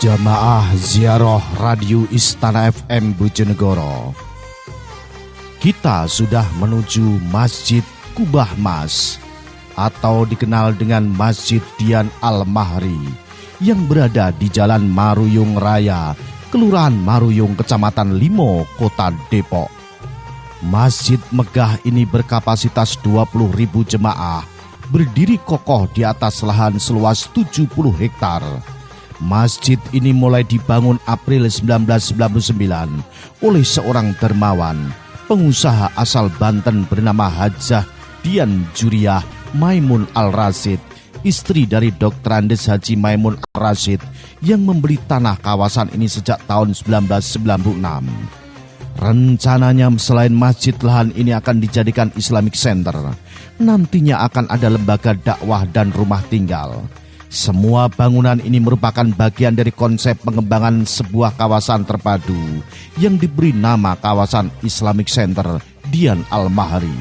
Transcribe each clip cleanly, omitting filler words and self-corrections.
Jamaah Ziarah Radio Istana FM Bojonegoro. Kita sudah menuju Masjid Kubah Mas atau dikenal dengan Masjid Dian Al-Mahri yang berada di Jalan Maruyung Raya, Kelurahan Maruyung, Kecamatan Limo, Kota Depok. Masjid megah ini berkapasitas 20.000 jemaah, berdiri kokoh di atas lahan seluas 70 hektar. Masjid ini mulai dibangun April 1999 oleh seorang dermawan, pengusaha asal Banten bernama Hajah Dian Juriah Maimun Al-Rasyid, istri dari Dr. Andes Haji Maimun Al-Rasyid yang membeli tanah kawasan ini sejak tahun 1996. Rencananya selain masjid, lahan ini akan dijadikan Islamic Center. Nantinya akan ada lembaga dakwah dan rumah tinggal. Semua bangunan ini merupakan bagian dari konsep pengembangan sebuah kawasan terpadu yang diberi nama kawasan Islamic Center Dian Al-Mahri.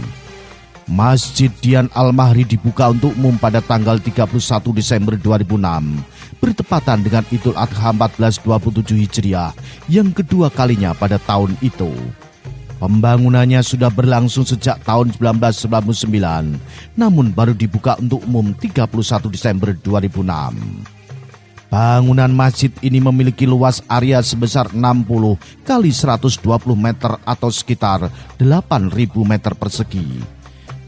Masjid Dian Al-Mahri dibuka untuk umum pada tanggal 31 Desember 2006, bertepatan dengan Idul Adha 1427 Hijriah yang kedua kalinya pada tahun itu. Pembangunannya sudah berlangsung sejak tahun 1999, namun baru dibuka untuk umum 31 Desember 2006. Bangunan masjid ini memiliki luas area sebesar 60 kali 120 meter atau sekitar 8.000 meter persegi.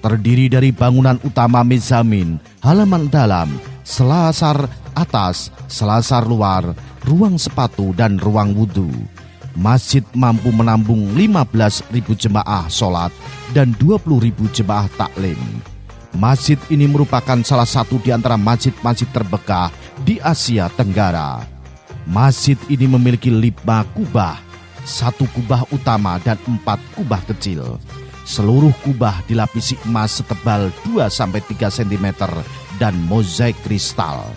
Terdiri dari bangunan utama mezamin, halaman dalam, selasar atas, selasar luar, ruang sepatu, dan ruang wudhu. Masjid mampu menampung 15.000 jemaah sholat dan 20.000 jemaah taklim. Masjid ini merupakan salah satu di antara masjid-masjid terbesar di Asia Tenggara. Masjid ini memiliki 5 kubah, 1 kubah utama dan 4 kubah kecil. Seluruh kubah dilapisi emas setebal 2-3 cm dan mozaik kristal.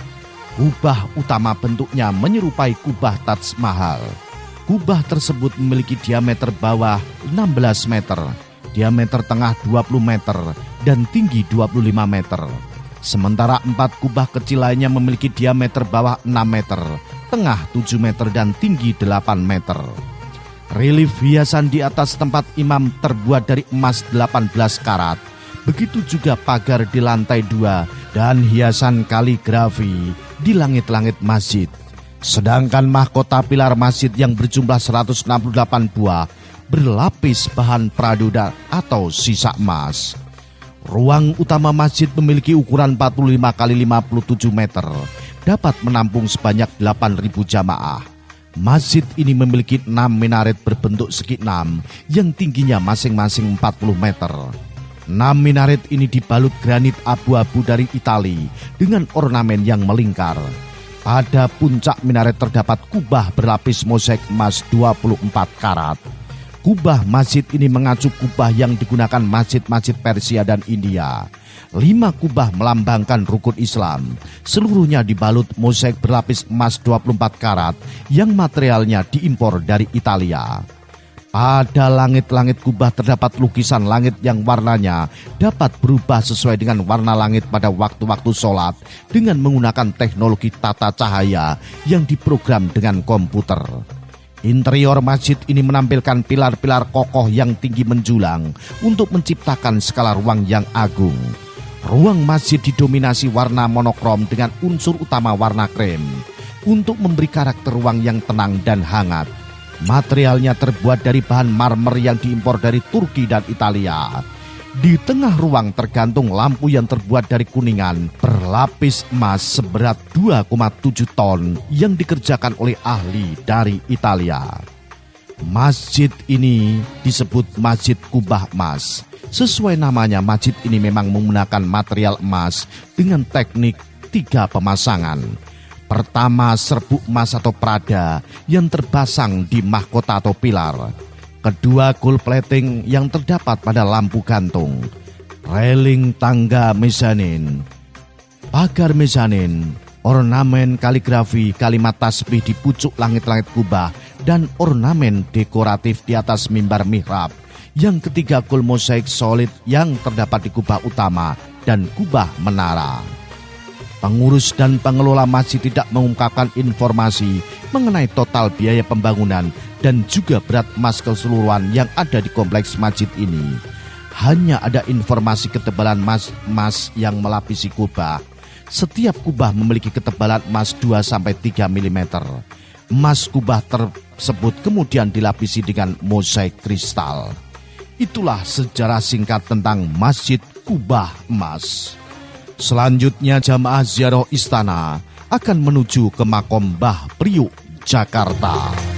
Kubah utama bentuknya menyerupai kubah Taj Mahal. Kubah tersebut memiliki diameter bawah 16 meter, diameter tengah 20 meter, dan tinggi 25 meter. Sementara 4 kubah kecil lainnya memiliki diameter bawah 6 meter, tengah 7 meter, dan tinggi 8 meter. Relief hiasan di atas tempat imam terbuat dari emas 18 karat. Begitu juga pagar di lantai 2 dan hiasan kaligrafi di langit-langit masjid. Sedangkan mahkota pilar masjid yang berjumlah 168 buah berlapis bahan praduda atau sisa emas. Ruang utama masjid memiliki ukuran 45 kali 57 meter, dapat menampung sebanyak 8.000 jamaah. Masjid ini memiliki 6 minaret berbentuk segi 6 yang tingginya masing-masing 40 meter. 6 minaret ini dibalut granit abu-abu dari Itali dengan ornamen yang melingkar. Pada puncak minaret terdapat kubah berlapis mozaik emas 24 karat. Kubah masjid ini mengacu kubah yang digunakan masjid-masjid Persia dan India. 5 kubah melambangkan rukun Islam. Seluruhnya dibalut mozaik berlapis emas 24 karat yang materialnya diimpor dari Italia. Pada langit-langit kubah terdapat lukisan langit yang warnanya dapat berubah sesuai dengan warna langit pada waktu-waktu sholat dengan menggunakan teknologi tata cahaya yang diprogram dengan komputer. Interior masjid ini menampilkan pilar-pilar kokoh yang tinggi menjulang untuk menciptakan skala ruang yang agung. Ruang masjid didominasi warna monokrom dengan unsur utama warna krem untuk memberi karakter ruang yang tenang dan hangat. Materialnya terbuat dari bahan marmer yang diimpor dari Turki dan Italia. Di tengah ruang tergantung lampu yang terbuat dari kuningan berlapis emas seberat 2,7 ton yang dikerjakan oleh ahli dari Italia. Masjid ini disebut Masjid Kubah Mas. Sesuai namanya, masjid ini memang menggunakan material emas dengan teknik 3 pemasangan. Pertama, serbuk emas atau prada yang terbasang di mahkota atau pilar. Kedua, gold plating yang terdapat pada lampu gantung. Railing tangga mezanin, pagar mezanin, ornamen kaligrafi kalimat tasbih di pucuk langit-langit kubah, dan ornamen dekoratif di atas mimbar mihrab. Yang ketiga, gold mozaik solid yang terdapat di kubah utama dan kubah menara. Pengurus dan pengelola masjid tidak mengungkapkan informasi mengenai total biaya pembangunan dan juga berat emas keseluruhan yang ada di kompleks masjid ini. Hanya ada informasi ketebalan emas yang melapisi kubah. Setiap kubah memiliki ketebalan emas 2-3 mm. Emas kubah tersebut kemudian dilapisi dengan mozaik kristal. Itulah sejarah singkat tentang Masjid Kubah Emas. Selanjutnya jamaah ziarah istana akan menuju ke Makom Mbah Priuk, Jakarta.